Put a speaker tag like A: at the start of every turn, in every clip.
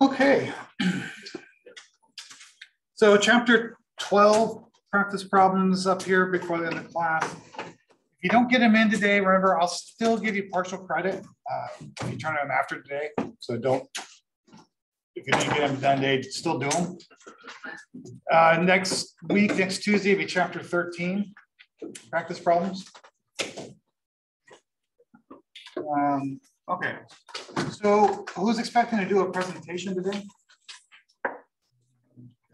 A: Okay. So chapter 12, practice problems up here before the end of the class. If you don't get them in today, remember, I'll still give you partial credit if you turn them after today. So don't, if you didn't get them done today, still do them. Next week, next Tuesday, will be chapter 13, practice problems. Okay, so who's expecting to do a presentation today?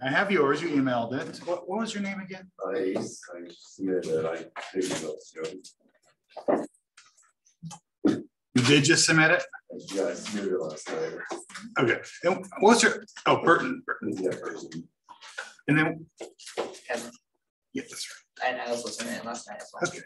A: I have yours, you emailed it. What was your name again?
B: I submitted it. I didn't know.
A: You did just submit it?
B: Yeah, I submitted it last night.
A: Okay, and what's your, oh, Burton.
B: Yeah, Burton.
A: And then, yeah, that's right.
C: I was listening to it last night as well.
A: Okay.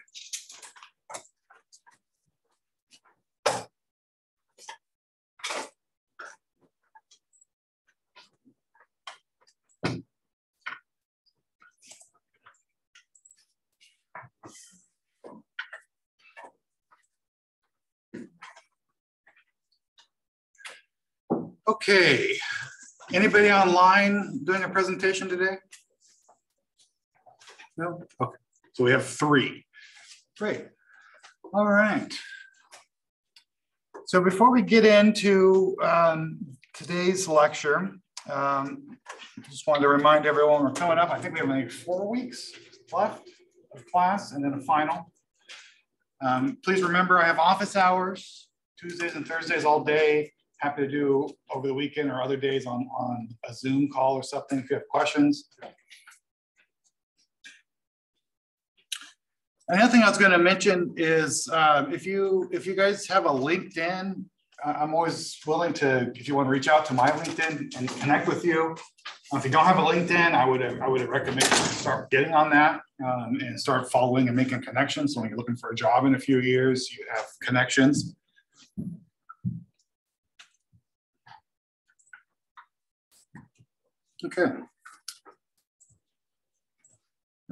A: Okay, anybody online doing a presentation today? No? Okay, so we have 3. Great. All right. So before we get into today's lecture, just wanted to remind everyone we're coming up. I think we have maybe 4 weeks left of class and then a final. Please remember I have office hours, Tuesdays and Thursdays all day. Happy to do over the weekend or other days on a Zoom call or something if you have questions. Another thing I was going to mention is if you guys have a LinkedIn, I'm always willing to, if you want to reach out to my LinkedIn and connect with you. If you don't have a LinkedIn, I would recommend you start getting on that and start following and making connections. So when you're looking for a job in a few years, you have connections. Okay.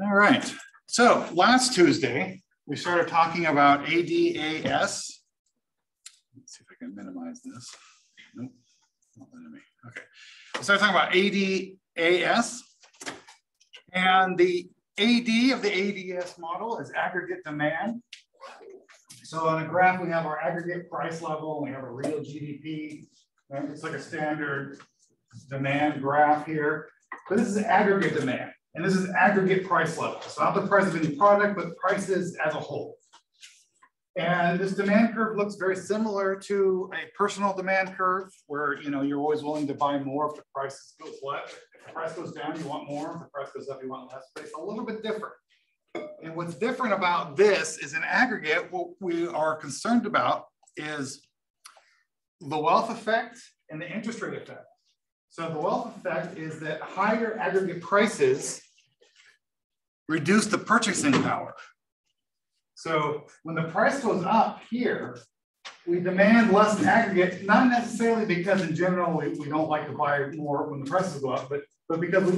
A: All right. So last Tuesday, we started talking about ADAS. Let's see if I can minimize this. Nope, not letting me. Okay. We started talking about ADAS. And the AD of the ADS model is aggregate demand. So on a graph, we have our aggregate price level, and we have a real GDP. Right? It's like a standard demand graph here, but this is aggregate demand, and this is aggregate price level. So not the price of any product, but prices as a whole. And this demand curve looks very similar to a personal demand curve, where you're always willing to buy more if the price goes less. If the price goes down, you want more. If the price goes up, you want less. But it's a little bit different. And what's different about this is in aggregate, what we are concerned about is the wealth effect and the interest rate effect. So the wealth effect is that higher aggregate prices reduce the purchasing power. So when the price goes up here, we demand less in aggregate, not necessarily because in general we don't like to buy more when the prices go up, but because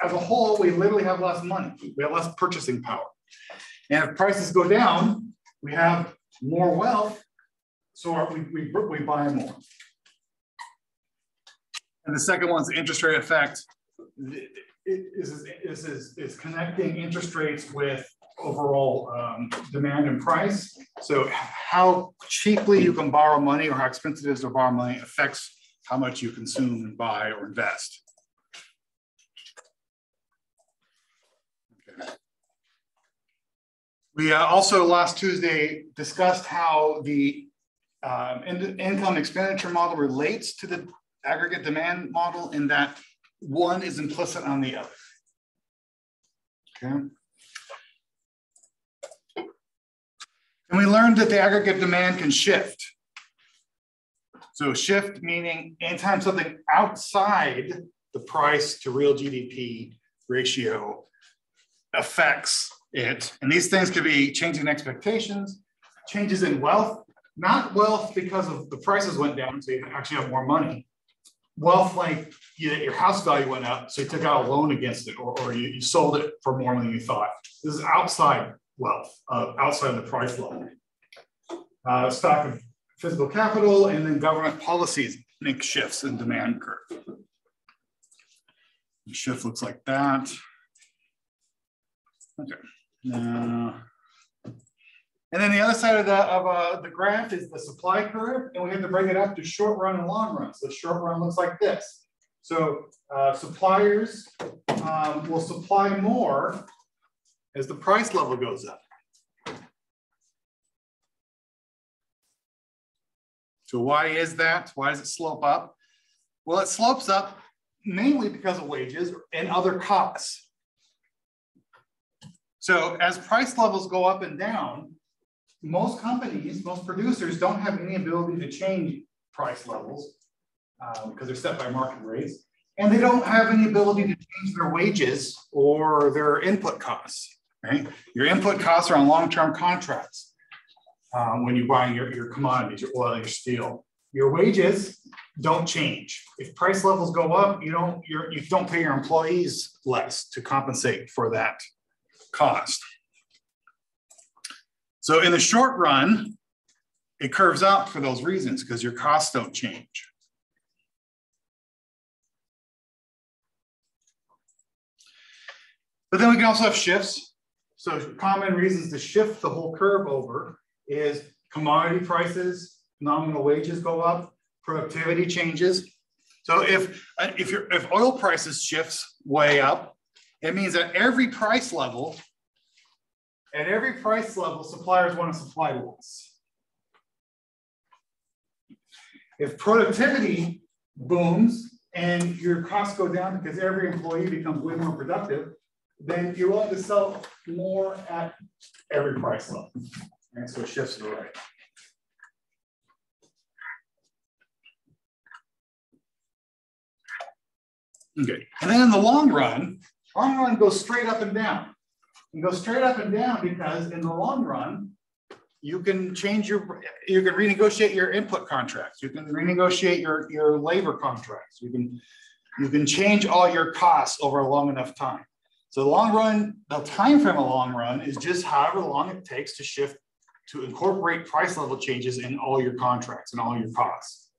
A: as a whole, we literally have less money. We have less purchasing power. And if prices go down, we have more wealth, so we buy more. And the second one's the interest rate effect. This is connecting interest rates with overall demand and price. So how cheaply you can borrow money or how expensive it is to borrow money affects how much you consume and buy or invest. Okay. We also last Tuesday discussed how the income expenditure model relates to the aggregate demand model in that one is implicit on the other. Okay. And we learned that the aggregate demand can shift. So shift meaning anytime something outside the price to real GDP ratio affects it. And these things could be changing expectations, changes in wealth, not wealth because of the prices went down, so you actually have more money. Wealth like your house value went up, so you took out a loan against it, or you sold it for more than you thought. This is outside wealth, outside the price level. Stock of physical capital, and then government policies make shifts in demand curve. The shift looks like that. Okay. Now, and then the other side of the graph is the supply curve, and we have to bring it up to short run and long run. So short run looks like this. So suppliers will supply more as the price level goes up. So why is that? Why does it slope up? Well, it slopes up mainly because of wages and other costs. So as price levels go up and down, most companies, most producers don't have any ability to change price levels because they're set by market rates. And they don't have any ability to change their wages or their input costs, right? Your input costs are on long-term contracts when you're buying your commodities, your oil, your steel. Your wages don't change. If price levels go up, you don't pay your employees less to compensate for that cost. So in the short run, it curves up for those reasons because your costs don't change. But then we can also have shifts. So common reasons to shift the whole curve over is commodity prices, nominal wages go up, productivity changes. So if oil prices shifts way up, it means at every price level, suppliers want to supply less. If productivity booms and your costs go down because every employee becomes way more productive, then you're willing to sell more at every price level. And so it shifts to the right. Okay, and then in the long run goes straight up and down. It goes straight up and down because in the long run, you can renegotiate your input contracts. You can renegotiate your labor contracts. You can change all your costs over a long enough time. So the long run, the time frame of long run is just however long it takes to shift to incorporate price level changes in all your contracts and all your costs.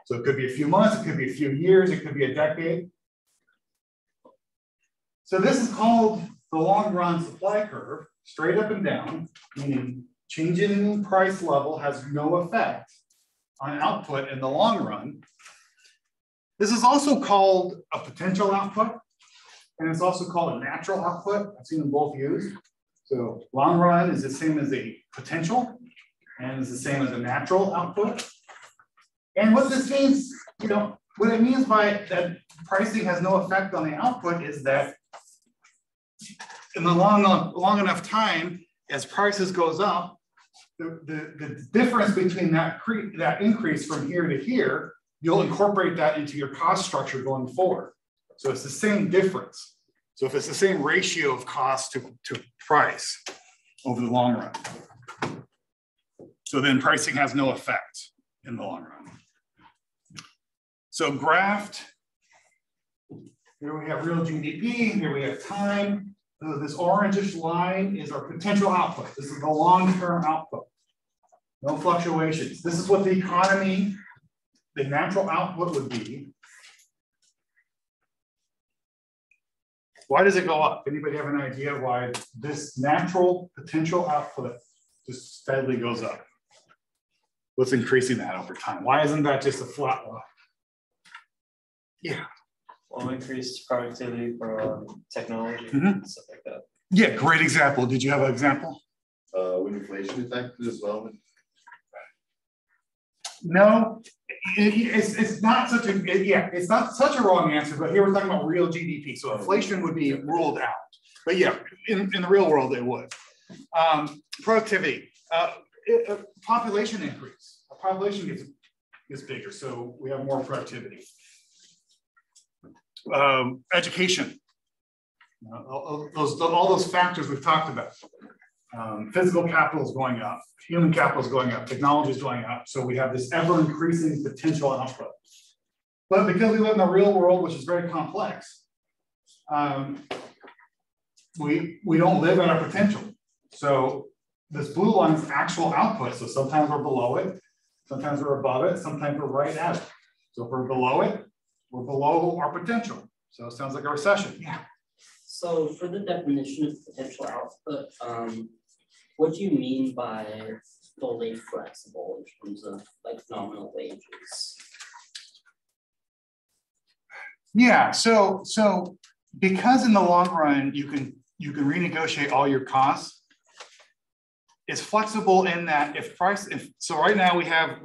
A: So it could be a few months, it could be a few years, it could be a decade. So this is called the long run supply curve, straight up and down, meaning changing in price level has no effect on output in the long run. This is also called a potential output, and it's also called a natural output. I've seen them both used. So long run is the same as a potential, and is the same as a natural output. And what this means, what it means by that pricing has no effect on the output is that in the long enough time, as prices goes up, the difference between that increase from here to here, you'll incorporate that into your cost structure going forward. So it's the same difference. So if it's the same ratio of cost to price over the long run, so then pricing has no effect in the long run. So graphed, here we have real GDP, here we have time. So this orangish line is our potential output. This is the long-term output. No fluctuations. This is what the economy, the natural output would be. Why does it go up? Anybody have an idea why this natural potential output just steadily goes up? What's increasing that over time? Why isn't that just a flat line? Yeah.
C: Well, increased productivity for technology and stuff like that.
A: Yeah, great example. Did you have an example?
B: When inflation affected as well?
A: No, it's not such it's not such a wrong answer, but here we're talking about real GDP. So inflation would be ruled out. But yeah, in the real world, it would. Productivity, population increase. Our population gets bigger, so we have more productivity. Education, all those factors we've talked about. Physical capital is going up, human capital is going up, technology is going up. So we have this ever increasing potential output. But because we live in the real world, which is very complex, we don't live at our potential. So this blue line is actual output. So sometimes we're below it, Sometimes we're above it, sometimes we're right at it. So if we're below it, we're below our potential. So it sounds like a recession. Yeah.
D: So for the definition of potential output, what do you mean by fully flexible in terms of like nominal wages?
A: Yeah, so because in the long run you can renegotiate all your costs, it's flexible in that so right now we have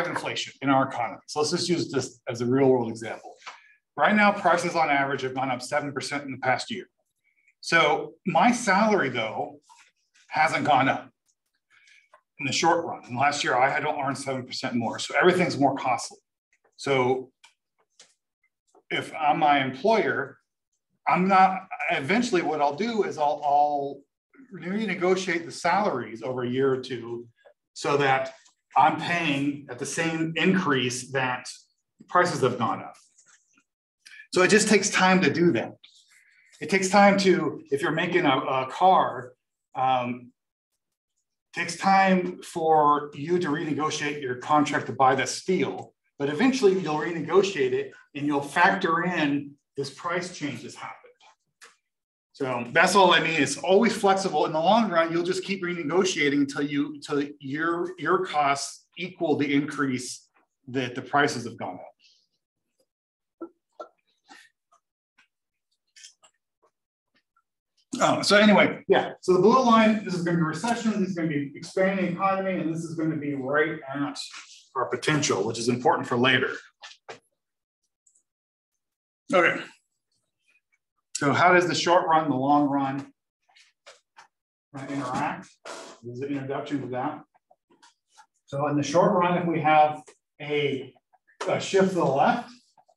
A: inflation in our economy. So let's just use this as a real world example. Right now, prices on average have gone up 7% in the past year. So my salary though hasn't gone up in the short run. And last year I had to earn 7% more. So everything's more costly. So if I'm my employer, eventually what I'll do is I'll renegotiate the salaries over a year or two so that I'm paying at the same increase that prices have gone up. So it just takes time to do that. It takes time if you're making a car, takes time for you to renegotiate your contract to buy the steel, but eventually you'll renegotiate it and you'll factor in this price change that's happened. So that's all I mean. It's always flexible. In the long run, you'll just keep renegotiating until your costs equal the increase that the prices have gone up. So anyway, yeah. So the blue line, this is going to be recession, this is going to be expanding economy, and this is going to be right at our potential, which is important for later. Okay. So how does the short run, the long run interact? This is an introduction to that. So in the short run, if we have a shift to the left,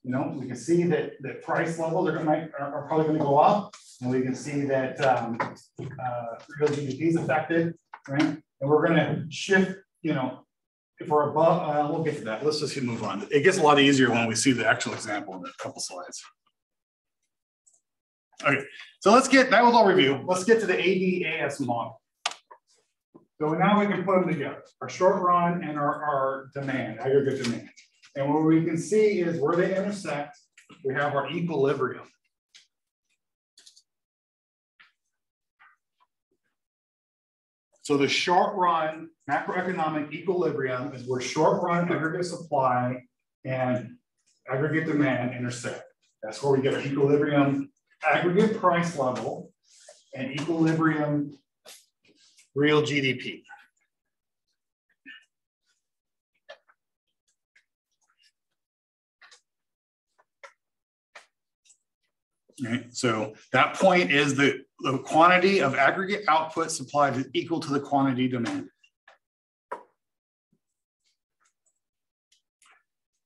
A: we can see that price levels are probably going to go up. And we can see that real GDP is affected, right? And we're going to shift, if we're above, we'll get to that. Let's just move on. It gets a lot easier when we see the actual example in a couple slides. Okay, so that was all review. Let's get to the ADAS model. So now we can put them together, our short run and our demand, aggregate demand. And what we can see is where they intersect, we have our equilibrium. So the short run macroeconomic equilibrium is where short run aggregate supply and aggregate demand intersect. That's where we get our equilibrium aggregate price level and equilibrium real GDP. Right. So that point is the quantity of aggregate output supplied is equal to the quantity demanded.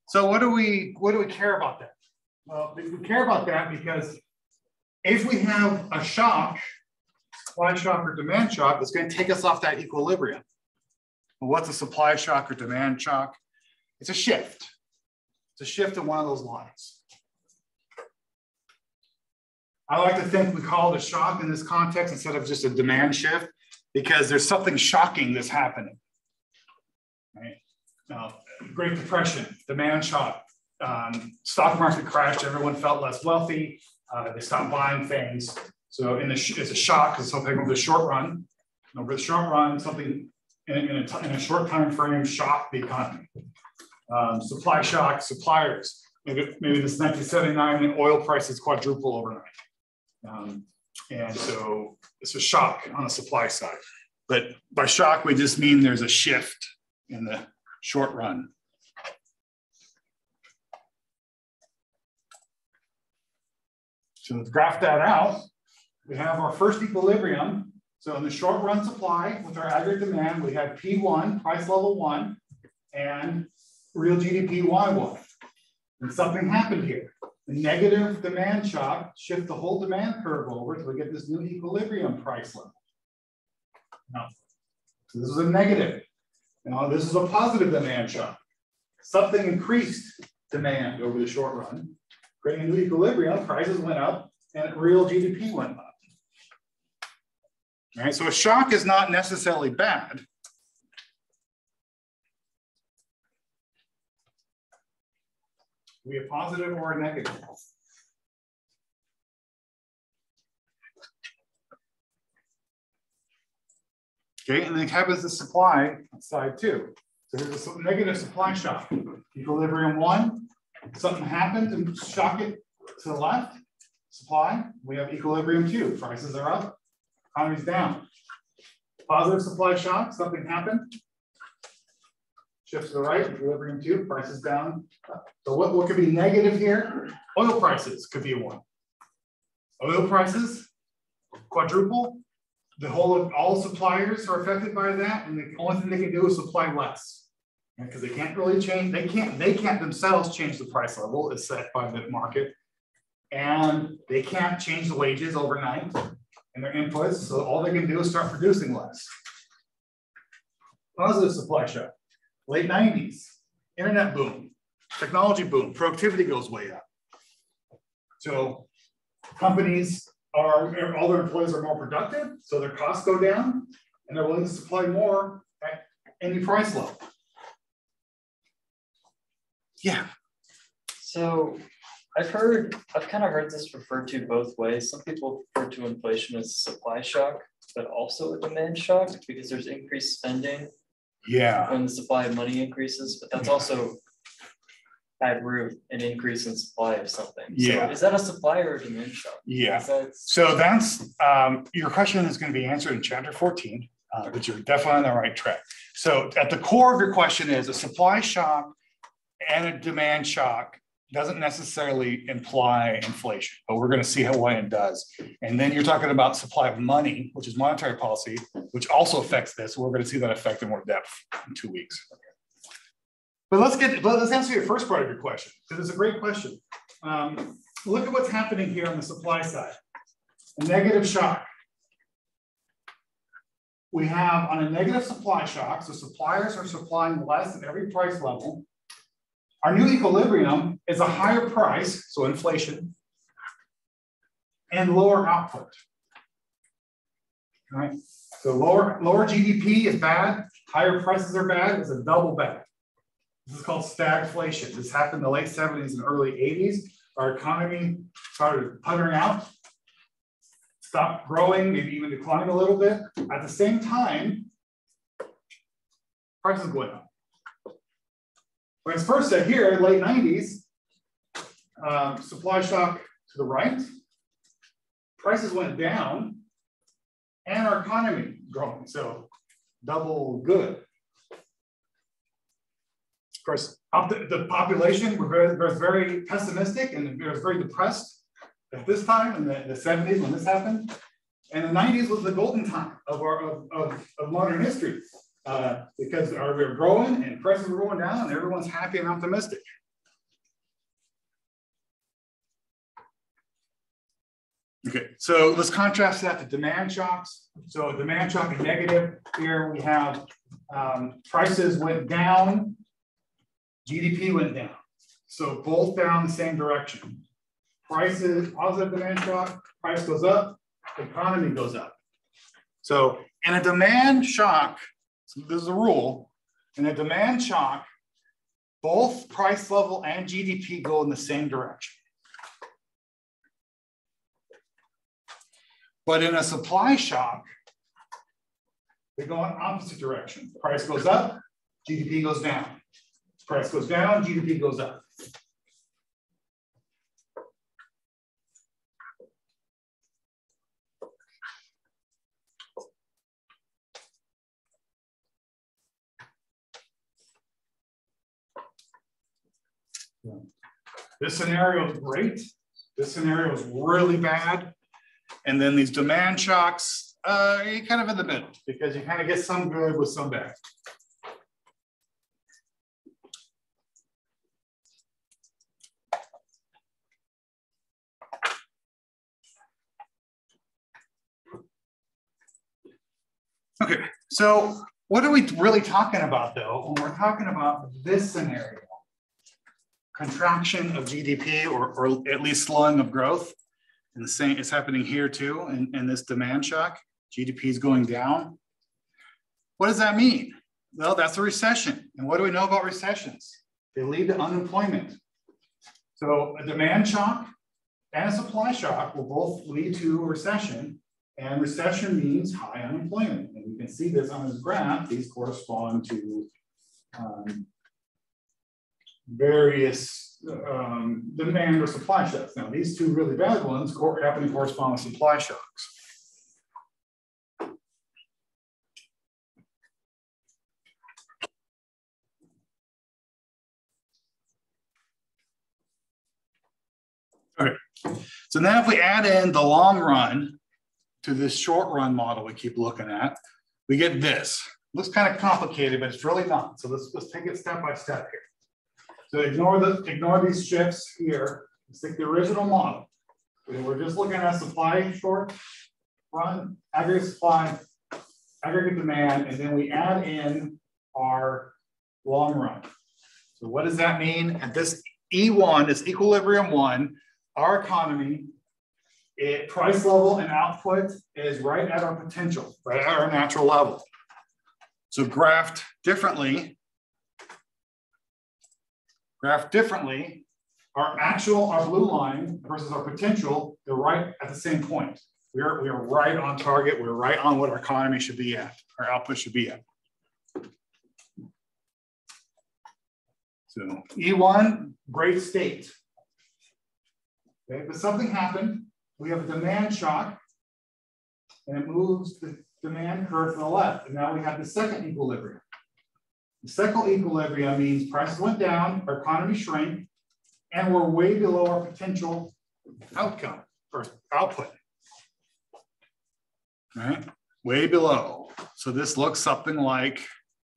A: So what do we care about that? Well, we care about that because if we have a shock, supply shock or demand shock, it's going to take us off that equilibrium. Well, what's a supply shock or demand shock? It's a shift. It's a shift in one of those lines. I like to think we call it a shock in this context instead of just a demand shift because there's something shocking that's happening. Right? Great Depression, demand shock. Stock market crashed, everyone felt less wealthy. They stopped buying things. So it's a shock, it's something over the short run. Over the short run, something in a short time frame shocked the economy. Supply shock, suppliers. Maybe this 1979 and oil prices quadruple overnight. And so it's a shock on the supply side. But by shock, we just mean there's a shift in the short run. So let's graph that out. We have our first equilibrium. So in the short run supply with our aggregate demand, we have P1, price level 1, and real GDP Y1. And something happened here. The negative demand shock shift the whole demand curve over to get this new equilibrium price level. Now, so this is a negative. Now this is a positive demand shock. Something increased demand over the short run, creating a new equilibrium, prices went up, and real GDP went up. All right, so a shock is not necessarily bad. Could be a positive or a negative. Okay, and then it happens the supply side too. So there's a negative supply shock. Equilibrium 1, something happened and shock it to the left. Supply, we have equilibrium 2. Prices are up, economy's down. Positive supply shock, something happened. Shift to the right, equilibrium 2, prices down. So what could be negative here? Oil prices could be 1. Oil prices quadruple. All suppliers are affected by that, and the only thing they can do is supply less. Because they can't really change, they can't themselves change the price level, it's set by the market. And they can't change the wages overnight and their inputs, so all they can do is start producing less. Positive supply shock. Late 90s, internet boom, technology boom, productivity goes way up. So companies all their employees are more productive, so their costs go down, and they're willing to supply more at any price level. Yeah.
C: So I've kind of heard this referred to both ways. Some people refer to inflation as a supply shock, but also a demand shock because there's increased spending.
A: Yeah.
C: When the supply of money increases, but that's also at root an increase in supply of something.
A: Yeah.
C: So is that a supply or a demand shock?
A: Yeah. So that's your question is going to be answered in chapter 14, but you're definitely on the right track. So at the core of your question is a supply shock and a demand shock doesn't necessarily imply inflation, but we're going to see why it does. And then you're talking about supply of money, which is monetary policy, which also affects this. We're going to see that effect in more depth in 2 weeks. But let's answer your first part of your question, because it's a great question. Look at what's happening here on the supply side. A negative shock. We have on a negative supply shock, so suppliers are supplying less at every price level. Our new equilibrium is a higher price, so inflation, and lower output. All right? So lower GDP is bad, higher prices are bad, it's a double bad. This is called stagflation. This happened in the late 70s and early 80s. Our economy started puttering out, stopped growing, maybe even declining a little bit. At the same time, prices going up. When it's first said here, late 90s, supply shock to the right, prices went down, and our economy growing, so double good. Of course, the population was very pessimistic and it was very depressed at this time in the 70s when this happened. And the 90s was the golden time of modern history because we were growing and prices were going down and everyone's happy and optimistic. Okay, so let's contrast that to demand shocks. So demand shock is negative. Here we have prices went down, GDP went down. So both down the same direction. Prices, positive demand shock, price goes up, economy goes up. So in a demand shock, so this is a rule, in a demand shock, both price level and GDP go in the same direction. But in a supply shock, they go in opposite direction. Price goes up, GDP goes down. Price goes down, GDP goes up. This scenario is great. This scenario is really bad. And then these demand shocks, you're kind of in the middle because you kind of get some good with some bad. Okay, so what are we really talking about though when we're talking about this scenario? Contraction of GDP or at least slowing of growth. And the same is happening here too in this demand shock. GDP is going down. What does that mean? Well, that's a recession. And what do we know about recessions? They lead to unemployment. So a demand shock and a supply shock will both lead to a recession, and recession means high unemployment. And you can see this on this graph. These correspond to various demand or supply shocks. Now, these two really bad ones happen to correspond with supply shocks. Okay, so now if we add in the long run to this short run model we keep looking at, we get this. Looks kind of complicated, but it's really not. So let's take it step by step here. So ignore these shifts here. Let's take the original model. We're just looking at supply short run, aggregate supply, aggregate demand, and then we add in our long run. So what does that mean? At this E1, this equilibrium one, our economy, price level and output is right at our potential, right at our natural level. So graphed differently, our blue line versus our potential, they're right at the same point. We are right on target. We're right on what our economy should be at, our output should be at. So E1, great state. Okay, but something happened. We have a demand shock, and it moves the demand curve to the left. And now we have the second equilibrium. The second equilibrium means prices went down, our economy shrank, and we're way below our potential outcome or output. All right, way below. So this looks something like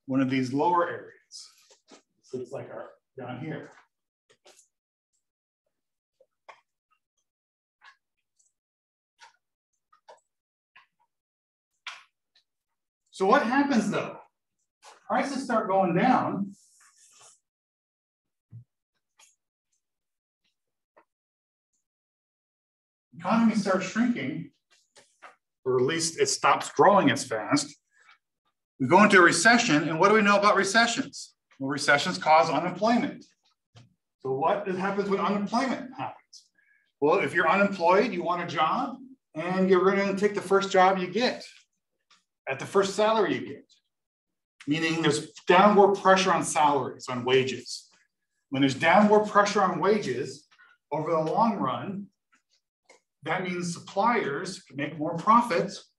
A: one of these lower areas. So it's like our down here. So what happens though? Prices start going down. Economy starts shrinking, or at least it stops growing as fast. We go into a recession, and what do we know about recessions? Well, recessions cause unemployment. So what happens when unemployment happens? Well, if you're unemployed, you want a job, and you're going to take the first job you get at the first salary you get. Meaning there's downward pressure on salaries, on wages. When there's downward pressure on wages over the long run, that means suppliers can make more profits.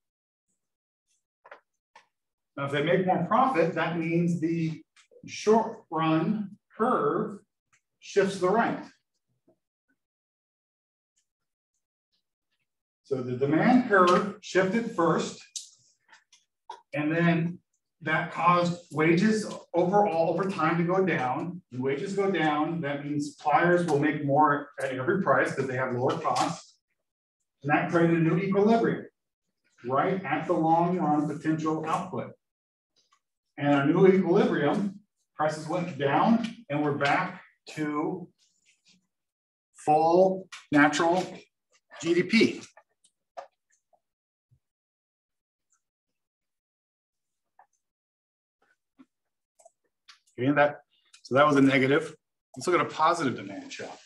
A: Now, if they make more profit, that means the short run curve shifts to the right. So the demand curve shifted first, and then that caused wages overall over time to go down. When wages go down, that means suppliers will make more at every price because they have lower costs. And that created a new equilibrium right at the long run potential output. And our new equilibrium, prices went down and we're back to full natural GDP. Okay, so that was a negative. Let's look at a positive demand shock.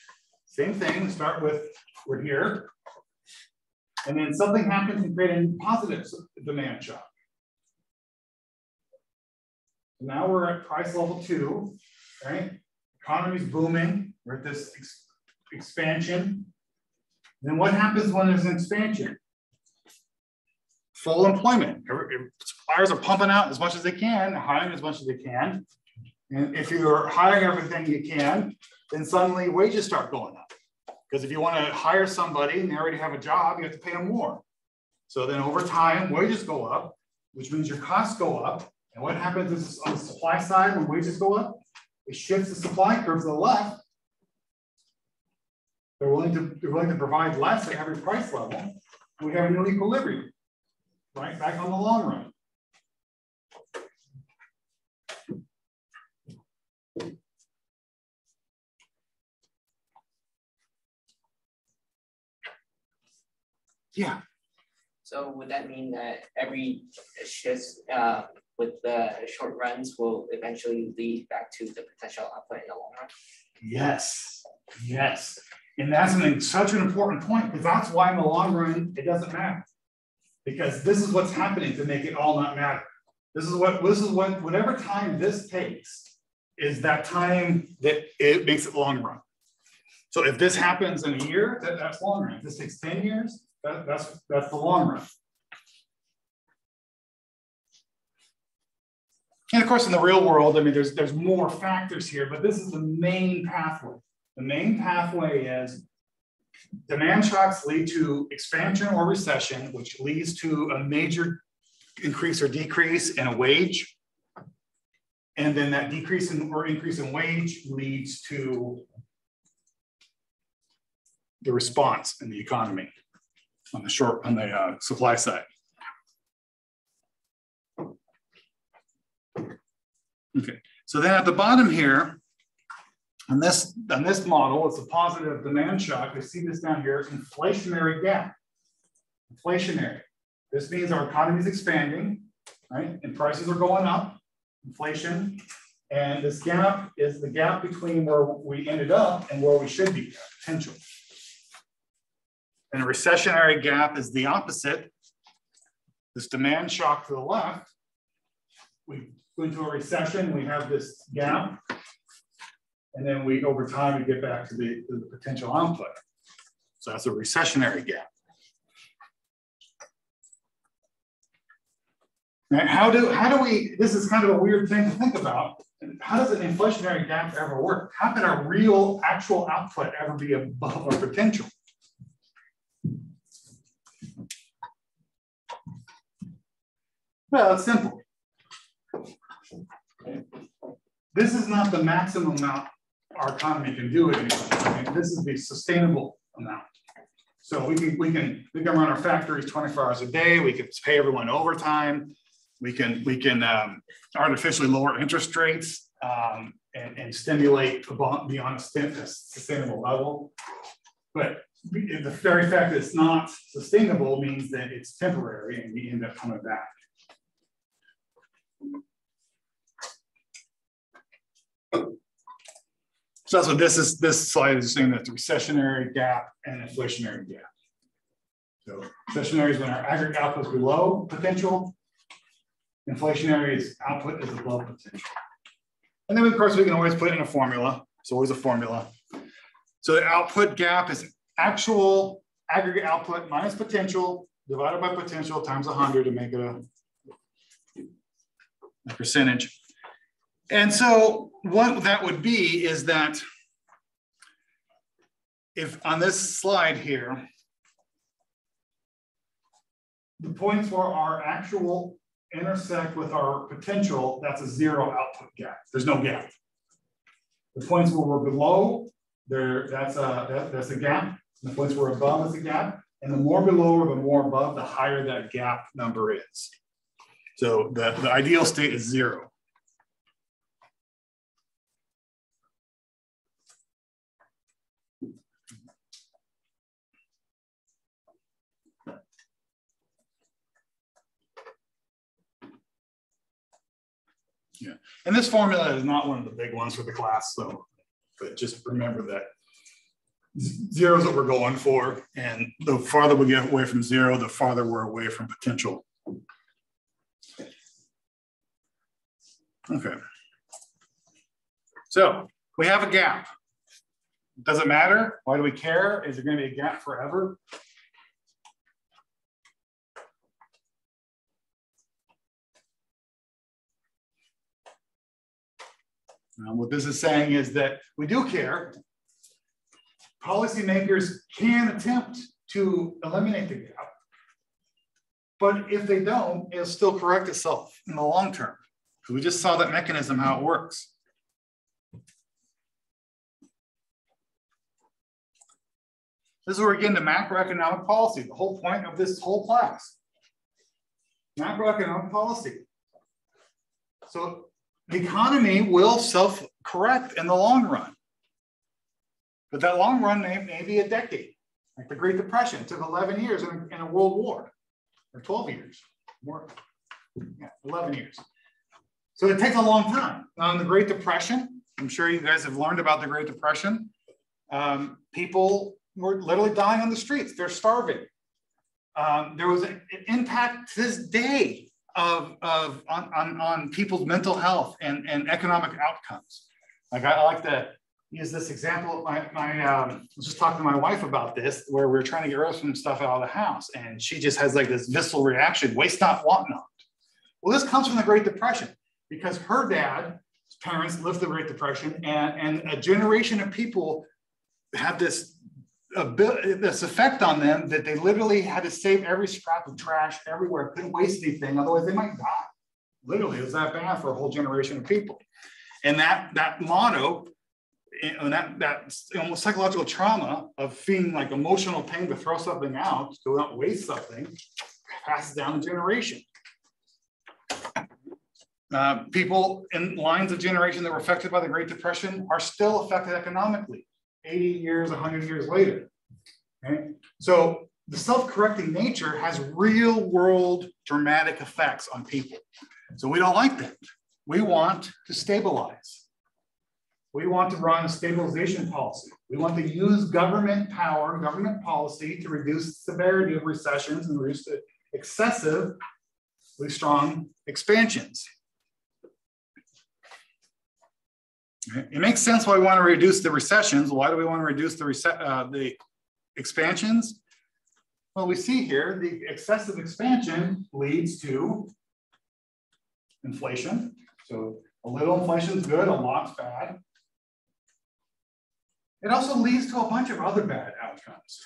A: Same thing, start with, we're here. And then something happens and create a positive demand shock. Now we're at price level 2, right? Economy's booming, we're at this expansion. Then what happens when there's an expansion? Full employment. Suppliers are pumping out as much as they can, hiring as much as they can. And if you're hiring everything you can, then suddenly wages start going up. Because if you want to hire somebody and they already have a job, you have to pay them more. So then over time, wages go up, which means your costs go up. And what happens is on the supply side, when wages go up, it shifts the supply curve to the left. They're willing to provide less at every price level. And we have a new equilibrium, right? Back on the long run. Yeah.
E: So would that mean that every shift with the short runs will eventually lead back to the potential output in the long run?
A: Yes. Yes. And that's such an important point, because that's why in the long run, it doesn't matter. Because this is what's happening to make it all not matter. This is what whatever time this takes is that time that it makes it long run. So if this happens in a year, that's long run. If this takes 10 years, that's the long run. And of course, in the real world, I mean, there's more factors here, but this is the main pathway. The main pathway is demand shocks lead to expansion or recession, which leads to a major increase or decrease in a wage. And then that decrease in or increase in wage leads to the response in the economy on the supply side. Okay, so then at the bottom here, on this model, it's a positive demand shock. We see this down here, inflationary gap. Inflationary. This means our economy is expanding, right? And prices are going up, inflation. And this gap is the gap between where we ended up and where we should be, potential. And a recessionary gap is the opposite. This demand shock to the left, we go into a recession, we have this gap. And then over time, we get back to the potential output. So that's a recessionary gap. Right? How do we, this is kind of a weird thing to think about. How does an inflationary gap ever work? How can our actual output ever be above our potential? Well, it's simple. This is not the maximum amount our economy can do it anymore. I mean, this is the sustainable amount. So we can run our factories 24 hours a day. We can pay everyone overtime. We can artificially lower interest rates and stimulate beyond a sustainable level. But the very fact that it's not sustainable means that it's temporary and we end up coming back. So that's what this slide is saying, that the recessionary gap and inflationary gap. So recessionary is when our aggregate output is below potential. Inflationary is output is above potential. And then of course we can always put in a formula. It's always a formula. So the output gap is actual aggregate output minus potential divided by potential times 100 to make it a percentage. And so what that would be is that if on this slide here, the points where our actual intersect with our potential, that's a zero output gap. There's no gap. The points where we're below, that's a gap. The points where we're above is a gap. And the more below or the more above, the higher that gap number is. So the ideal state is zero. Yeah, and this formula is not one of the big ones for the class, so but just remember that zero is what we're going for, and the farther we get away from zero, the farther we're away from potential. Okay, so we have a gap. Does it matter? Why do we care? Is there going to be a gap forever? What this is saying is that we do care. Policymakers can attempt to eliminate the gap, but if they don't, it'll still correct itself in the long term. So we just saw that mechanism, how it works. This is where we get into macroeconomic policy, the whole point of this whole class. Macroeconomic policy. So the economy will self-correct in the long run. But that long run may be a decade, like the Great Depression. It took 11 years in a world war, or 12 years, more, yeah, 11 years. So it takes a long time. Now in the Great Depression, I'm sure you guys have learned about the Great Depression. People were literally dying on the streets. They're starving. There was an impact to this day on people's mental health and economic outcomes. Like I like to use this example. I was just talking to my wife about this, where we're trying to get rid of some stuff out of the house, and she just has like this visceral reaction: waste not, want not. Well, this comes from the Great Depression, because her dad's parents lived the Great Depression, and a generation of people had this effect on them that they literally had to save every scrap of trash everywhere, couldn't waste anything, otherwise they might die. Literally, it was that bad for a whole generation of people. And that motto, and that almost psychological trauma of feeling like emotional pain to throw something out, to not waste something, passes down the generation. People in lines of generation that were affected by the Great Depression are still affected economically 80 years, 100 years later. Okay? So the self-correcting nature has real world dramatic effects on people. So we don't like that. We want to stabilize. We want to run a stabilization policy. We want to use government power, government policy to reduce the severity of recessions and reduce the excessively strong expansions. It makes sense why we want to reduce the recessions. Why do we want to reduce the expansions? Well, we see here the excessive expansion leads to inflation. So a little inflation is good, a lot's bad. It also leads to a bunch of other bad outcomes.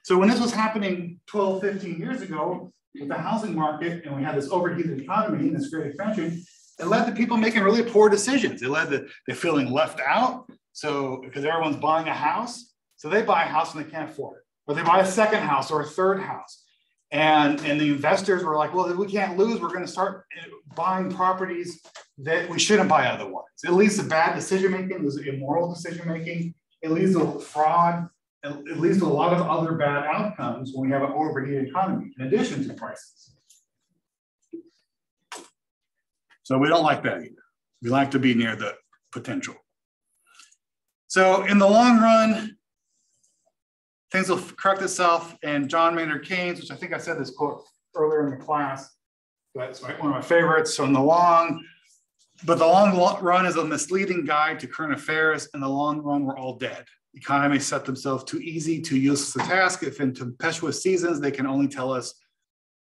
A: So when this was happening 12, 15 years ago with the housing market, and we had this overheated economy and this great expansion, it led to people making really poor decisions. It led to they're feeling left out. So because everyone's buying a house, so they buy a house and they can't afford it. Or they buy a second house or a third house. And the investors were like, well, if we can't lose, we're going to start buying properties that we shouldn't buy otherwise. It leads to bad decision-making, it leads to immoral decision-making, it leads to fraud, it leads to a lot of other bad outcomes when we have an overheated economy, in addition to prices. So we don't like that either. We like to be near the potential. So in the long run, things will correct itself. And John Maynard Keynes, which I think I said this quote earlier in the class, that's one of my favorites. So in the long run is a misleading guide to current affairs. In the long run, we're all dead. Economies set themselves too easy, too useless a task. If in tempestuous seasons, they can only tell us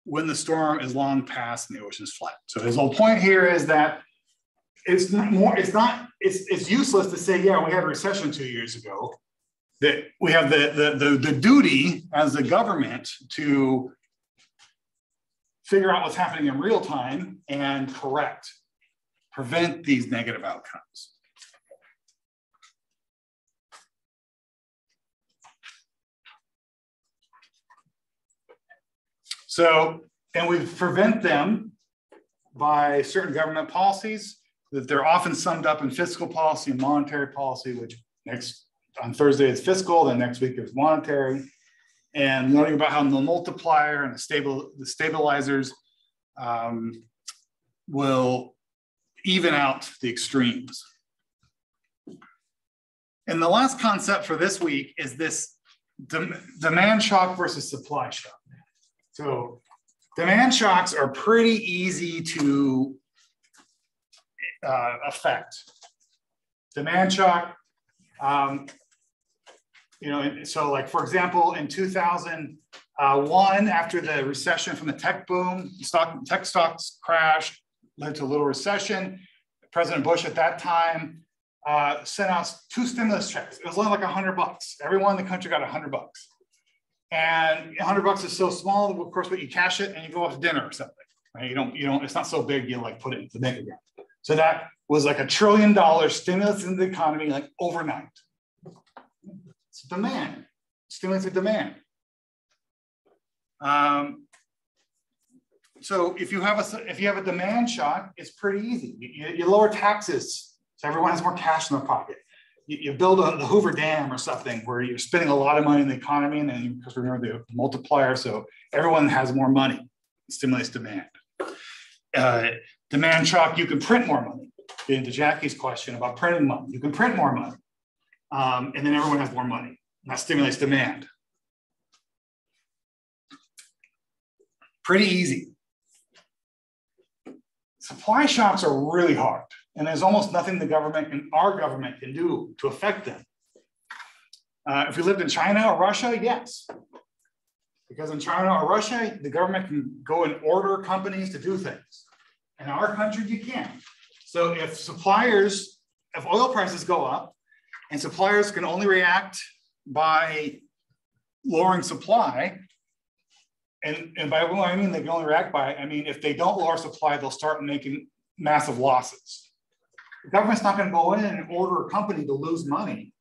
A: when the storm is long past and the ocean's flat. So his whole point here is that it's useless to say, yeah, we had a recession 2 years ago. That we have the duty as the government to figure out what's happening in real time and prevent these negative outcomes. So, and we prevent them by certain government policies that they're often summed up in fiscal policy and monetary policy, which on Thursday it's fiscal, then next week it's monetary, and learning about how the multiplier and the stabilizers will even out the extremes. And the last concept for this week is this demand shock versus supply shock. So demand shocks are pretty easy to affect. Demand shock, so like, for example, in 2001, after the recession from the tech boom, tech stocks crashed, led to a little recession. President Bush at that time sent out 2 stimulus checks. It was only like $100. Everyone in the country got $100. And $100 is so small, of course, but you cash it and you go out to dinner or something, right? You don't, it's not so big, you like put it into the bank account. So that was like $1 trillion stimulus in the economy, like overnight. It's demand, stimulus of demand. So if you have a demand shock, it's pretty easy. You lower taxes, so everyone has more cash in their pocket. You build the Hoover Dam or something where you're spending a lot of money in the economy, and then because remember the multiplier, so everyone has more money. It stimulates demand. Demand shock, you can print more money. Get into Jackie's question about printing money. You can print more money. and then everyone has more money. And that stimulates demand. Pretty easy. Supply shocks are really hard, and there's almost nothing the government and our government can do to affect them. If we lived in China or Russia, yes. Because in China or Russia, the government can go and order companies to do things. In our country, you can't. So if oil prices go up and suppliers can only react by lowering supply, and by what I mean they can only react by, I mean, if they don't lower supply, they'll start making massive losses. The government's not going to go in and order a company to lose money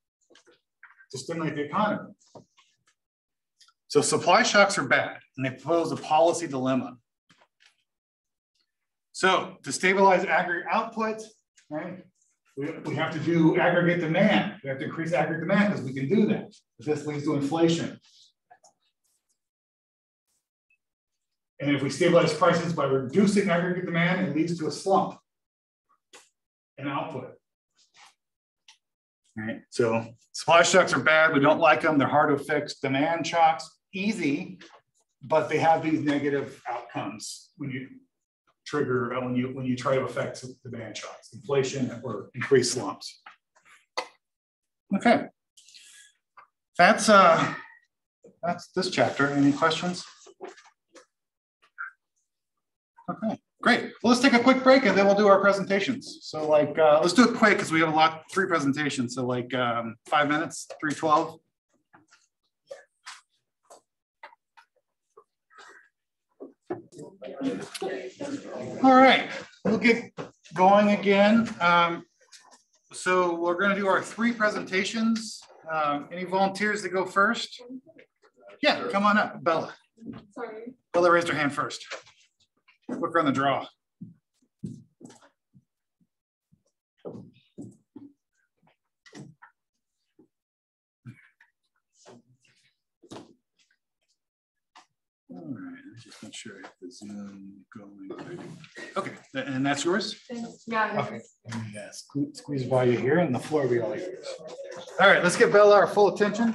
A: to stimulate the economy. So supply shocks are bad, and they pose a policy dilemma. So to stabilize aggregate output, right, we have to do aggregate demand. We have to increase aggregate demand because we can do that. This leads to inflation. And if we stabilize prices by reducing aggregate demand, it leads to a slump in output. All right, so supply shocks are bad. We don't like them. They're hard to fix. Demand shocks, easy, but they have these negative outcomes when you trigger, when you try to affect demand shocks, inflation or increased slumps. Okay, that's this chapter. Any questions? Okay, great. Well, let's take a quick break and then we'll do our presentations. So like, let's do it quick because we have 3 presentations. So like 5 minutes, 3:12. All right, we'll get going again. So we're going to do our 3 presentations. Any volunteers to go first? Yeah, come on up, Bella.
F: Sorry.
A: Bella raised her hand first. Look on the draw. All right, let's just make sure I have the Zoom going. Okay, and that's yours?
F: Yeah.
A: Okay, let me squeeze by you here and the floor will be all yours. All right, let's give Bella our full attention.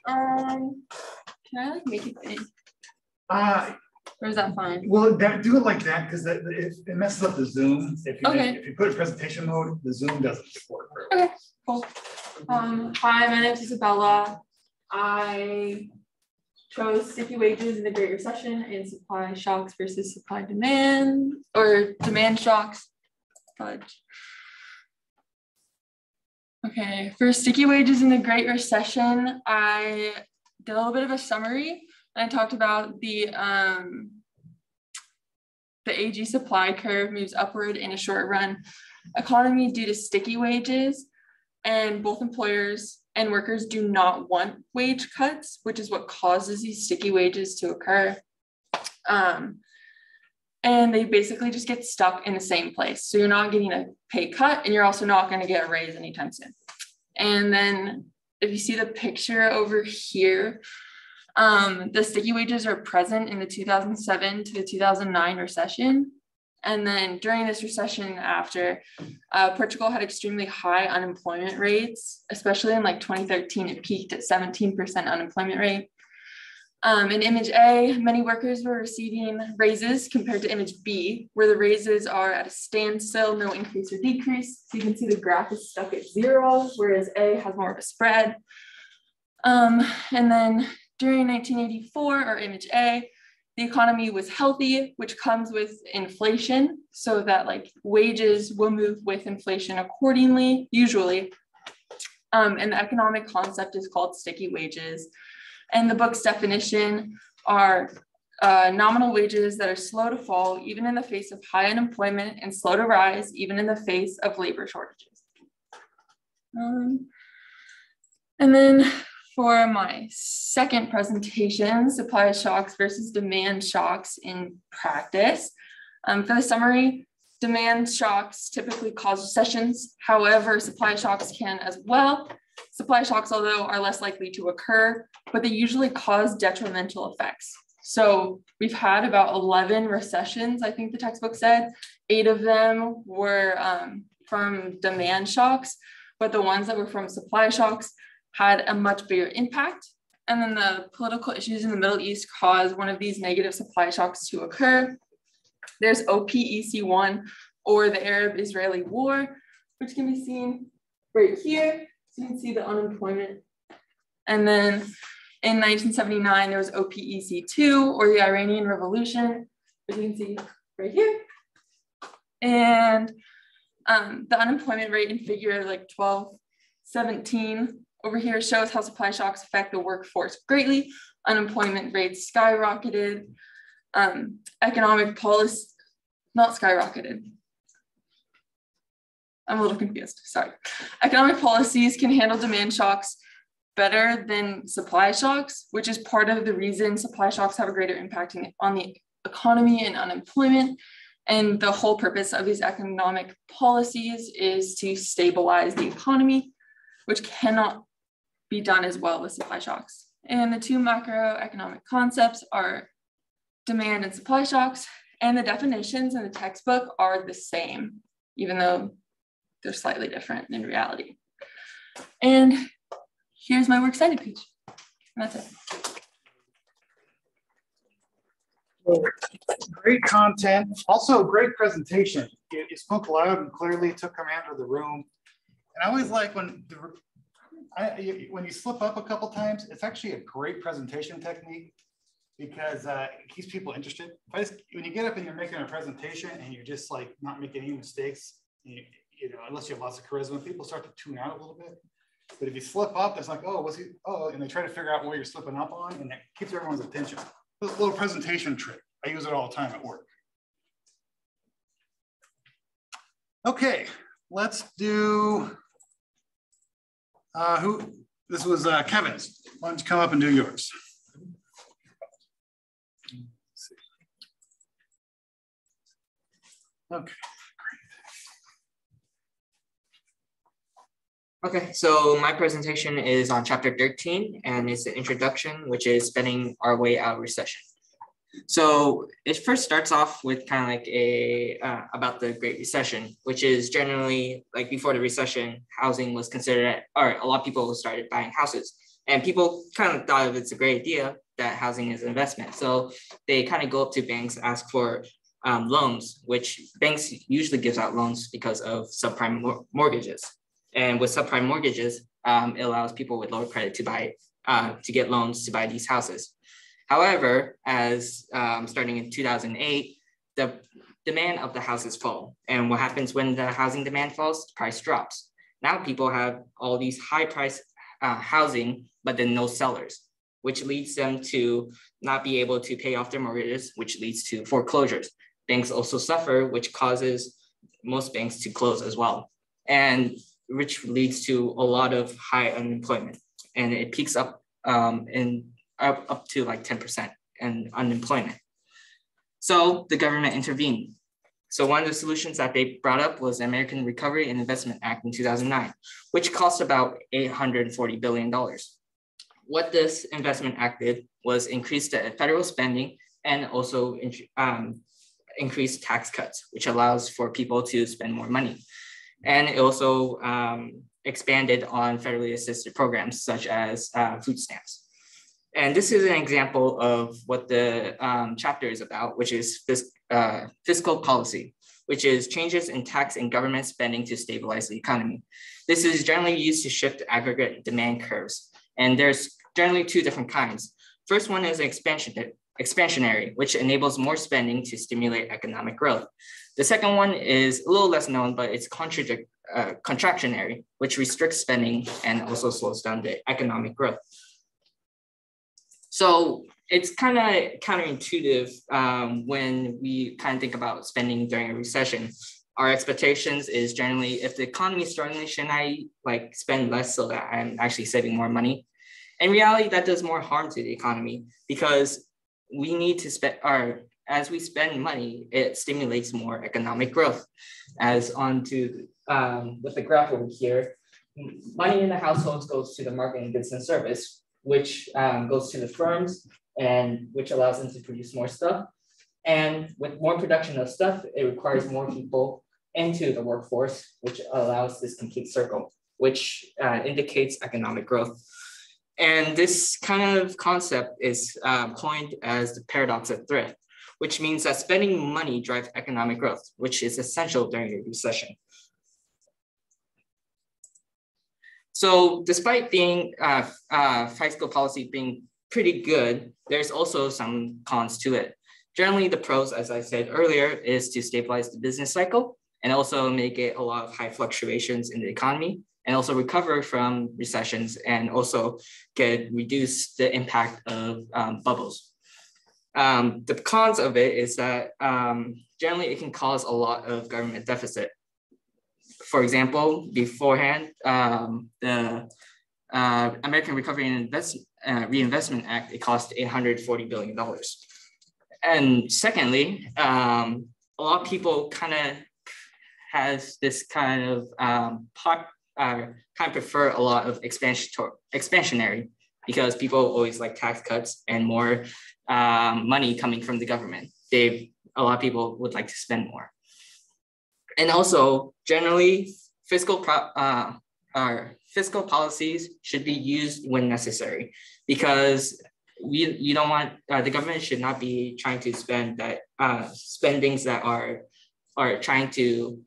F: Can I like make it big? Or is that fine?
A: Well, do it like that because it messes up the Zoom. If you put it in presentation mode, the Zoom doesn't work.
F: Okay, cool. Hi, my name is Isabella. I chose sticky wages in the Great Recession and supply shocks versus supply demand, or demand shocks. Fudge. Okay, for sticky wages in the Great Recession, I did a little bit of a summary. I talked about the AG supply curve moves upward in a short run economy due to sticky wages, and both employers and workers do not want wage cuts, which is what causes these sticky wages to occur. And they basically just get stuck in the same place. So you're not getting a pay cut and you're also not going to get a raise anytime soon. And then if you see the picture over here, the sticky wages are present in the 2007 to the 2009 recession. And then during this recession after, Portugal had extremely high unemployment rates, especially in like 2013, it peaked at 17% unemployment rate. In image A, many workers were receiving raises compared to image B, where the raises are at a standstill, no increase or decrease. So you can see the graph is stuck at 0, whereas A has more of a spread. And then during 1984, or image A, the economy was healthy, which comes with inflation, so that like wages will move with inflation accordingly, usually. And the economic concept is called sticky wages. And the book's definition are nominal wages that are slow to fall, even in the face of high unemployment, and slow to rise, even in the face of labor shortages. And then for my second presentation, supply shocks versus demand shocks in practice. For the summary, demand shocks typically cause recessions. However, supply shocks can as well. Supply shocks, although, are less likely to occur, but they usually cause detrimental effects. So we've had about 11 recessions, I think the textbook said. 8 of them were from demand shocks, but the ones that were from supply shocks had a much bigger impact. And then the political issues in the Middle East caused one of these negative supply shocks to occur. There's OPEC1, or the Arab-Israeli War, which can be seen right here. So you can see the unemployment. And then in 1979, there was OPEC2, or the Iranian Revolution, which you can see right here. And the unemployment rate in figure like 1217 over here shows how supply shocks affect the workforce greatly. Unemployment rates skyrocketed. Economic policy, not skyrocketed. I'm a little confused, sorry. Economic policies can handle demand shocks better than supply shocks, which is part of the reason supply shocks have a greater impact on the economy and unemployment. And the whole purpose of these economic policies is to stabilize the economy, which cannot be done as well with supply shocks. And the two macroeconomic concepts are demand and supply shocks, and the definitions in the textbook are the same, even though they're slightly different in reality. And here's my works cited page. And that's it.
A: Great content, also great presentation. You spoke loud and clearly, took command of the room. And I always like when you slip up a couple times, it's actually a great presentation technique because it keeps people interested. When you get up and you're making a presentation and you're just like not making any mistakes, you know, unless you have lots of charisma, people start to tune out a little bit. But if you slip up, it's like, oh, was he? Oh, and they try to figure out what you're slipping up on, and that keeps everyone's attention. A little presentation trick. I use it all the time at work. Okay, let's do this was Kevin's. Why don't you come up and do yours? Okay.
E: Okay, so my presentation is on chapter 13, and it's the introduction, which is spending our way out of recession. So it first starts off with kind of like about the Great Recession, which is generally like before the recession, housing was considered, or a lot of people started buying houses, and people kind of thought of it's a great idea that housing is an investment. So they kind of go up to banks, ask for loans, which banks usually gives out loans because of subprime mortgages. And with subprime mortgages, it allows people with lower credit to buy, to get loans to buy these houses. However, as starting in 2008, the demand of the houses fall. And what happens when the housing demand falls? Price drops. Now people have all these high price housing, but then no sellers, which leads them to not be able to pay off their mortgages, which leads to foreclosures. Banks also suffer, which causes most banks to close as well. And which leads to a lot of high unemployment, and it peaks up up to like 10% in unemployment. So the government intervened. So one of the solutions that they brought up was the American Recovery and Investment Act in 2009, which cost about $840 billion. What this investment act did was increase the federal spending and also increase tax cuts, which allows for people to spend more money. And it also expanded on federally assisted programs such as food stamps. And this is an example of what the chapter is about, which is fiscal policy, which is changes in tax and government spending to stabilize the economy. This is generally used to shift aggregate demand curves. And there's generally two different kinds. First one is expansionary, which enables more spending to stimulate economic growth. The second one is a little less known, but it's contractionary, which restricts spending and also slows down the economic growth. So it's kind of counterintuitive when we kind of think about spending during a recession. Our expectations is generally, if the economy is struggling, shouldn't I like spend less so that I'm actually saving more money? In reality, that does more harm to the economy because we need to spend, as we spend money, it stimulates more economic growth. As onto with the graph over here, money in the households goes to the market and goods and service, which goes to the firms and which allows them to produce more stuff. And with more production of stuff, it requires more people into the workforce, which allows this complete circle. which indicates economic growth. And this kind of concept is coined as the paradox of thrift, which means that spending money drives economic growth, which is essential during a recession. So despite being fiscal policy being pretty good, there's also some cons to it. Generally, the pros, as I said earlier, is to stabilize the business cycle and also make it a lot of high fluctuations in the economy, and also recover from recessions, and also reduce the impact of bubbles. The cons of it is that generally it can cause a lot of government deficit. For example, beforehand, the American Recovery and Reinvestment Act, it cost $840 billion. And secondly, a lot of people kind of has this kind of prefer a lot of expansionary, because people always like tax cuts and more money coming from the government. A lot of people would like to spend more. And also, generally, fiscal policies should be used when necessary, because you don't want the government should not be trying to spend things that are trying to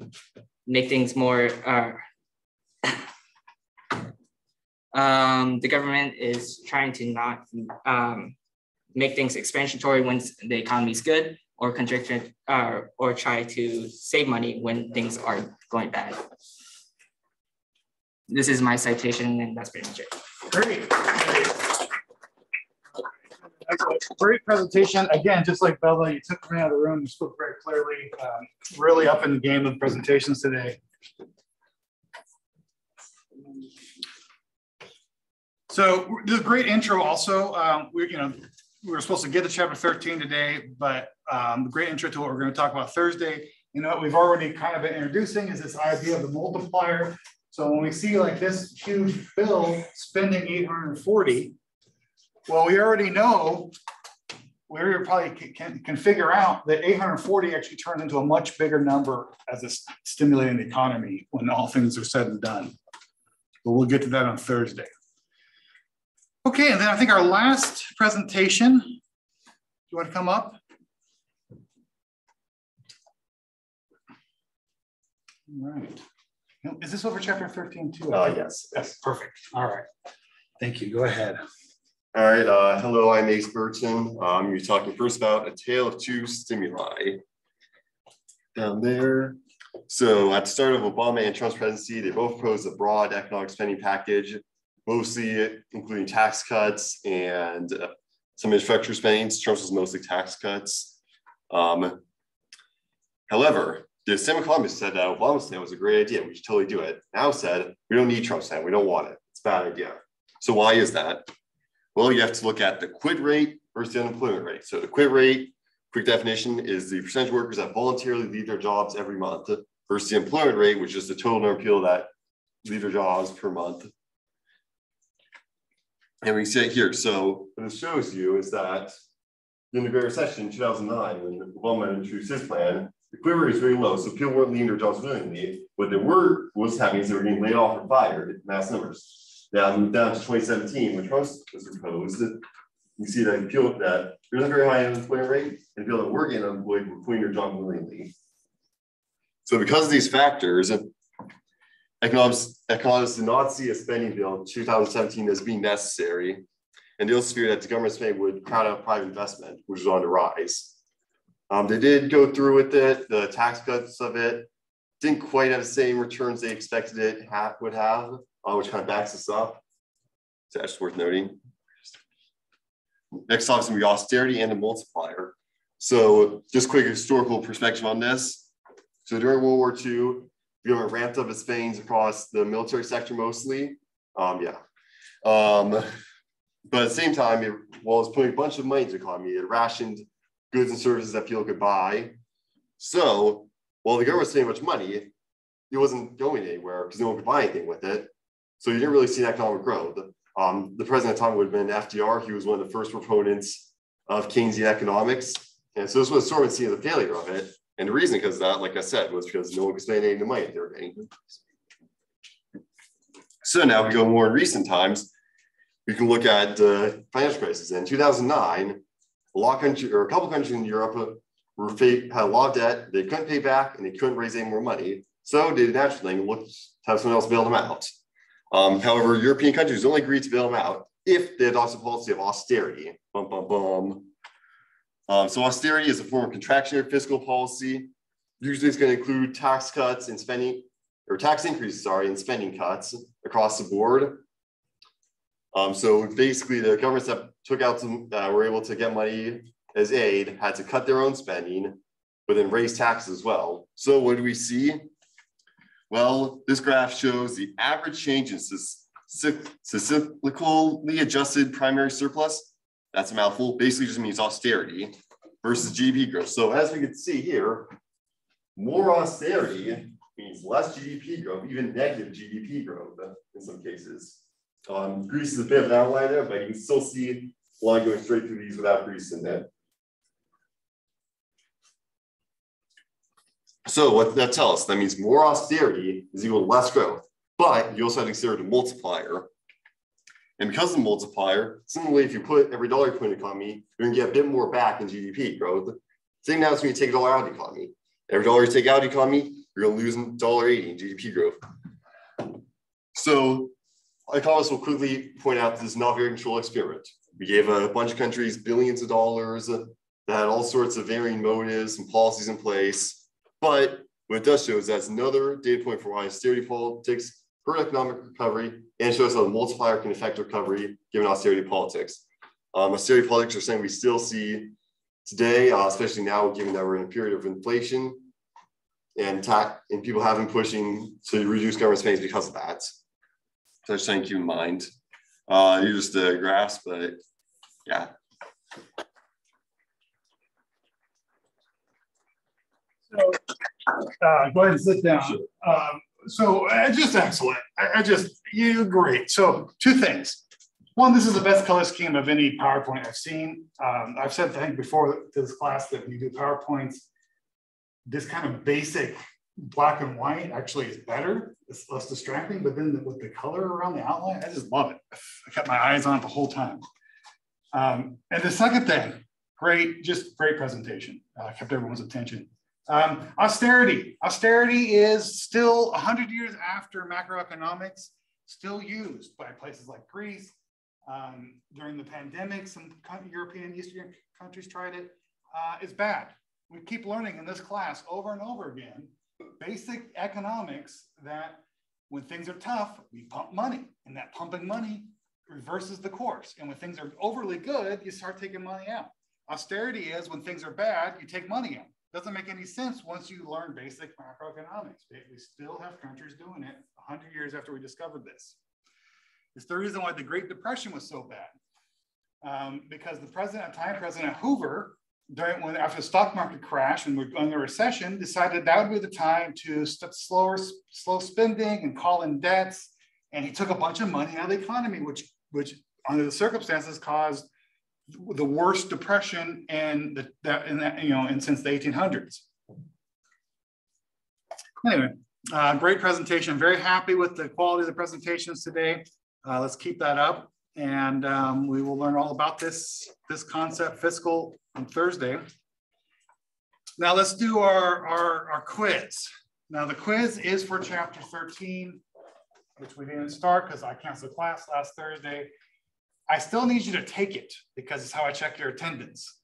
E: make things more. The government is trying to not make things expansionary when the economy is good, or contraction, or try to save money when things are going bad. This is my citation, and that's pretty much it.
A: Great. Great presentation. Again, just like Bella, you took me out of the room. You spoke very clearly. Really up in the game of presentations today. So this is a great intro. Also, we were supposed to get to chapter 13 today, but great intro to what we're going to talk about Thursday. You know what we've already kind of been introducing is this idea of the multiplier. So when we see like this huge bill spending 840, well, we already know, we probably can figure out that 840 actually turns into a much bigger number as a stimulating the economy when all things are said and done. But we'll get to that on Thursday. Okay, and then I think our last presentation, do you want to come up? All right. Is this over chapter 13 too?
B: Yes.
A: Yes, perfect. All right. Thank you. Go ahead.
B: All right. Hello, I'm Ace Burton. You're talking first about a tale of two stimuli. Down there. So at the start of Obama and Trump's presidency, they both proposed a broad economic spending package, mostly including tax cuts and some infrastructure spending. Trump's was mostly tax cuts. However, the same economists said that Obama's plan was a great idea. We should totally do it. Now said, we don't need Trump's plan. We don't want it. It's a bad idea. So why is that? Well, you have to look at the quit rate versus the unemployment rate. So the quit rate, quick definition, is the percentage of workers that voluntarily leave their jobs every month versus the employment rate, which is the total number of people that leave their jobs per month. And we see it here. So what this shows you is that in the Great Recession in 2009, when Obama introduced his plan, the quit rate was very low. So people weren't leaving their jobs willingly. What was happening is they were getting laid off or fired in mass numbers. Now moved down to 2017, when Trump was proposed, you see that people that there's a very high unemployment rate, and people that were getting unemployed were quitting their job willingly. So because of these factors, economists did not see a spending bill in 2017 as being necessary, and they also feared that the government spending would crowd out private investment, which was on the rise. They did go through with it. The tax cuts of it didn't quite have the same returns they expected it would have, which kind of backs us up. So that's worth noting. Next off is going to be austerity and the multiplier. So just quick historical perspective on this. So during World War II, the government ramped up its spending across the military sector mostly. But at the same time, while it was putting a bunch of money into the economy, it rationed goods and services that people could buy. So while the government was spending much money, it wasn't going anywhere because no one could buy anything with it. So you didn't really see economic growth. The president at the time would have been FDR. He was one of the first proponents of Keynesian economics. And so this was sort of seeing the failure of it. And the reason because of that, like I said, was because no one could spend any of the money they were getting. So now we go more in recent times, we can look at the financial crisis. In 2009, a couple countries in Europe had a lot of debt, they couldn't pay back, and they couldn't raise any more money. So they did a natural thing, looked to have someone else bail them out. However, European countries only agreed to bail them out if they adopted a policy of austerity. Bum, bum, bum. So austerity is a form of contractionary fiscal policy. Usually it's going to include tax cuts and spending, or tax increases, and spending cuts across the board. So basically the governments that took out some, were able to get money as aid, had to cut their own spending, but then raise taxes as well. So what do we see? Well, this graph shows the average change in cyclically adjusted primary surplus. That's a mouthful, basically just means austerity versus GDP growth. So as we can see here, more austerity means less GDP growth, even negative GDP growth in some cases. Greece is a bit of an outlier, but you can still see a line going straight through these without Greece in it. So what that tells us, that means more austerity is equal to less growth, but you also have to consider the multiplier. And because of the multiplier, similarly, if you put every dollar you put in the economy, you're gonna get a bit more back in GDP growth. Same now is when you take a dollar out of the economy. Every dollar you take out of the economy, you're gonna lose $1.80 in GDP growth. So economists will quickly point out this is not a very controlled experiment. We gave a bunch of countries billions of dollars that had all sorts of varying motives and policies in place. But what it does show is that's another data point for why austerity politics hurt economic recovery, and shows how the multiplier can affect recovery given austerity politics. Austerity politics are something we still see today, especially now given that we're in a period of inflation and people have been pushing to reduce government spending because of that. So just something to keep in mind. You're just the graphs, but yeah.
A: So go ahead and sit down. So just excellent. You're great. So two things. One, this is the best color scheme of any PowerPoint I've seen. I've said, I think before to this class that when you do PowerPoints, this kind of basic black and white actually is better. It's less distracting, but then with the color around the outline, I just love it. I kept my eyes on it the whole time. And the second thing, great presentation. Kept everyone's attention. Austerity is still 100 years after macroeconomics, still used by places like Greece. During the pandemic, some European Eastern countries tried it. It's bad. We keep learning in this class over and over again, basic economics, that when things are tough, we pump money, and that pumping money reverses the course. And when things are overly good, you start taking money out. Austerity is when things are bad, you take money out. Doesn't make any sense once you learn basic macroeconomics. We still have countries doing it 100 years after we discovered this. It's the reason why the Great Depression was so bad. Because the president at the time, President Hoover, after the stock market crash and we're going into a recession, decided that would be the time to slow spending and call in debts. And he took a bunch of money out of the economy, which under the circumstances caused the worst depression since the 1800s. Anyway, great presentation. Very happy with the quality of the presentations today. Let's keep that up, and we will learn all about this concept, fiscal, on Thursday. Now let's do our quiz. Now the quiz is for chapter 13, which we didn't start because I canceled class last Thursday. I still need you to take it because it's how I check your attendance.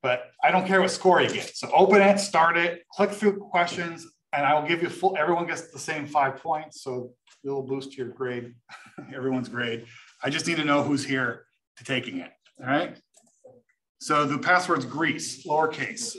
A: But I don't care what score you get. So open it, start it, click through questions, and I will give you everyone gets the same 5 points. So it'll boost your grade, everyone's grade. I just need to know who's here to taking it, all right? So the password's Greece, lowercase.